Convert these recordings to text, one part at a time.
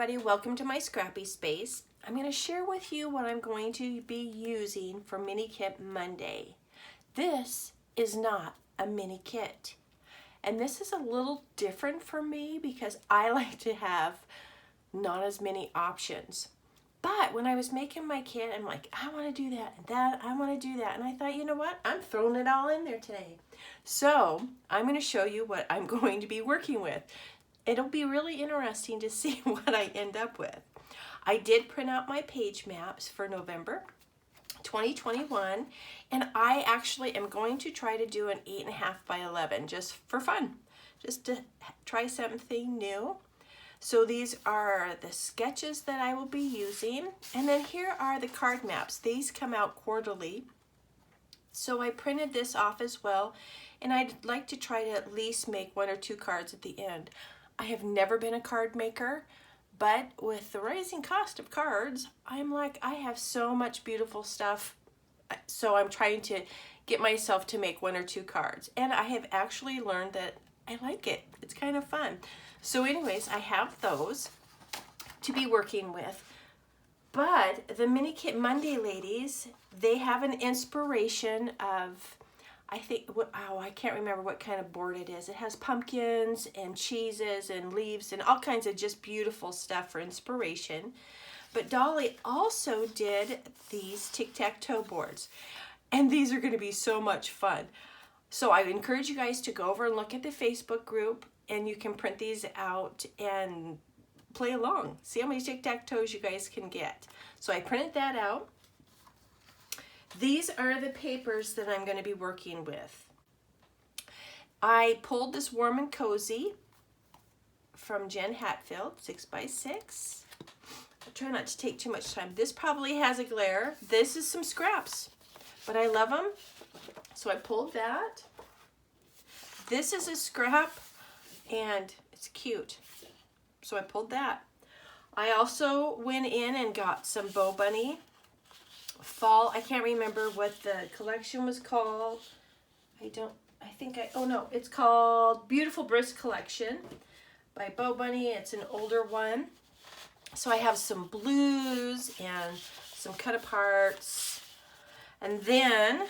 everybody, welcome to my scrappy space. I'm going to share with you what I'm going to be using for Mini Kit Monday. This is not a mini kit, and this is a little different for me because I like to have not as many options. But when I was making my kit, I'm like, I want to do that and that, I want to do that, and I thought, you know what, I'm throwing it all in there today. So I'm going to show you what I'm going to be working with. It'll be really interesting to see what I end up with. I did print out my page maps for November 2021, and I actually am going to try to do an 8.5 by 11 just for fun, just to try something new. So these are the sketches that I will be using, and then here are the card maps. These come out quarterly, so I printed this off as well, and I'd like to try to at least make 1 or 2 cards at the end. I have never been a card maker, but with the rising cost of cards, I'm like, I have so much beautiful stuff, so I'm trying to get myself to make 1 or 2 cards, and I have actually learned that I like it. It's kind of fun. So anyways, I have those to be working with, but the Mini Kit Monday ladies, they have an inspiration of, I think, I can't remember what kind of board it is. It has pumpkins and cheeses and leaves and all kinds of just beautiful stuff for inspiration. But Dolly also did these tic-tac-toe boards, and these are going to be so much fun. So I encourage you guys to go over and look at the Facebook group, and you can print these out and play along. See how many tic-tac-toes you guys can get. So I printed that out. These are the papers that I'm going to be working with. I pulled this Warm and Cozy from Jen Hatfield, 6x6. I'll try not to take too much time. This probably has a glare. This is some scraps, but I love them. So I pulled that. This is a scrap, and it's cute. So I pulled that. I also went in and got some Bow Bunny fall. I can't remember what the collection was called. It's called Beautiful Brisk Collection by Bow Bunny. It's an older one. So I have some blues and some cut aparts. And then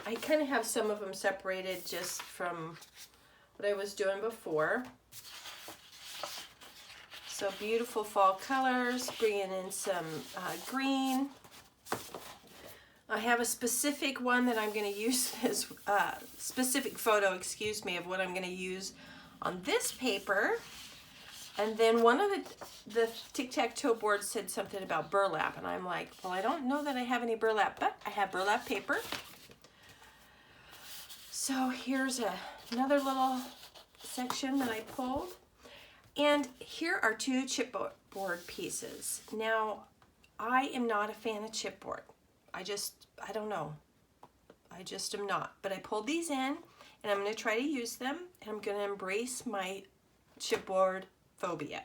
I kind of have some of them separated just from what I was doing before. So beautiful fall colors, bringing in some green. I have a specific one that I'm going to use, this specific photo, of what I'm going to use on this paper. And then one of the tic-tac-toe boards said something about burlap, and I'm like, well, I don't know that I have any burlap, but I have burlap paper. So here's another little section that I pulled. And here are 2 chipboard pieces. Now, I am not a fan of chipboard. I don't know. I just am not. But I pulled these in, and I'm going to try to use them, and I'm going to embrace my chipboard phobia.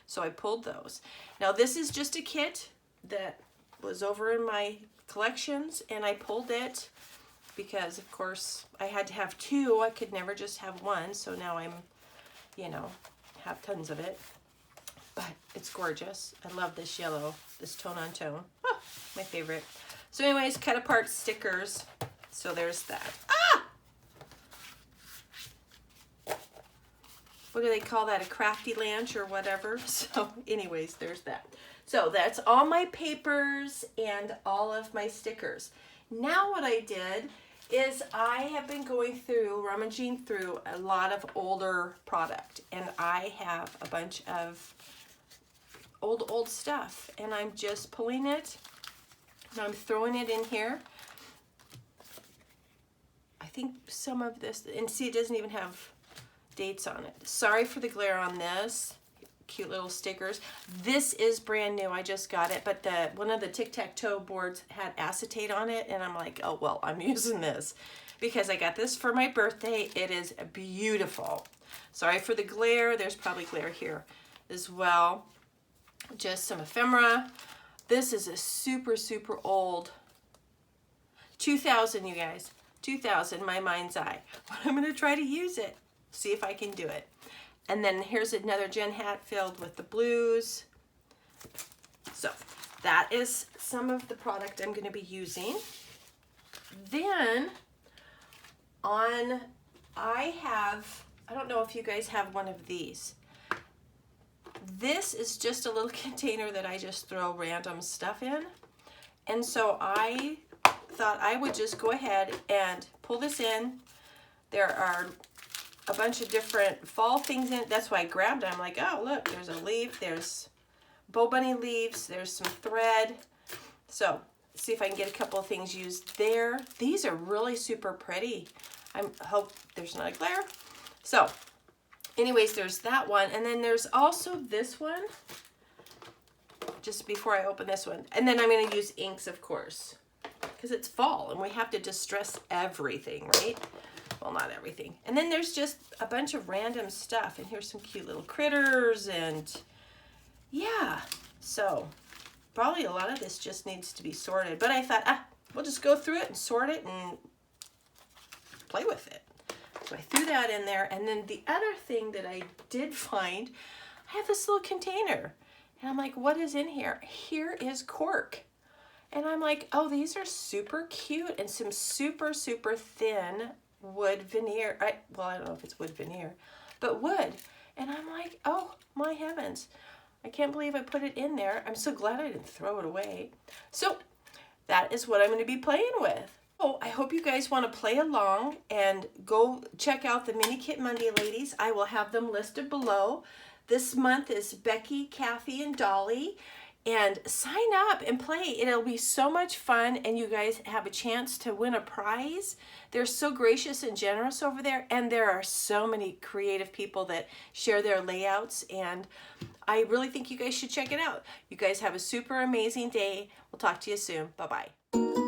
So I pulled those. Now, this is just a kit that was over in my collections, and I pulled it because, of course, I had to have 2. I could never just have 1, so now I'm, have tons of it. But it's gorgeous. I love this yellow, this tone on tone. Oh, my favorite. So anyways, cut apart stickers. So there's that. Ah! What do they call that? A crafty lunch or whatever. So anyways, there's that. So that's all my papers and all of my stickers. Now what I did is I have been rummaging through a lot of older product, and I have a bunch of old stuff, and I'm just pulling it and I'm throwing it in here. I think some of this, and see, it doesn't even have dates on it. Sorry for the glare on this. Cute little stickers. This is brand new. I just got it, but one of the tic-tac-toe boards had acetate on it, and I'm like, oh well, I'm using this because I got this for my birthday. It is beautiful. Sorry for the glare. There's probably glare here as well. Just some ephemera. This is a super, super old 2000, you guys. 2000, my mind's eye. But I'm going to try to use it. See if I can do it. And then here's another Jen Hatfield with the blues. So that is some of the product I'm going to be using. Then I don't know if you guys have one of these. This is just a little container that I just throw random stuff in. And so I thought I would just go ahead and pull this in. There are a bunch of different fall things in it. That's why I grabbed it. I'm like, oh, look, there's a leaf. There's Bow Bunny leaves. There's some thread. So see if I can get a couple of things used there. These are really super pretty. I hope there's not a glare. So anyways, there's that one. And then there's also this one, just before I open this one. And then I'm going to use inks, of course, because it's fall and we have to distress everything, right? Well, not everything. And then there's just a bunch of random stuff. And here's some cute little critters. And yeah, so probably a lot of this just needs to be sorted. But I thought, we'll just go through it and sort it and play with it. So I threw that in there. And then the other thing that I did find, I have this little container. And I'm like, what is in here? Here is cork. And I'm like, oh, these are super cute and some super, super thin wood veneer. Well, I don't know if it's wood veneer, but wood. And I'm like, oh my heavens. I can't believe I put it in there. I'm so glad I didn't throw it away. So that is what I'm going to be playing with. Oh, I hope you guys want to play along and go check out the Mini Kit Monday ladies. I will have them listed below. This month is Becky, Kathy, and Dolly. And sign up and play. It'll be so much fun, and you guys have a chance to win a prize. They're so gracious and generous over there, and there are so many creative people that share their layouts, and I really think you guys should check it out. You guys have a super amazing day. We'll talk to you soon. Bye-bye.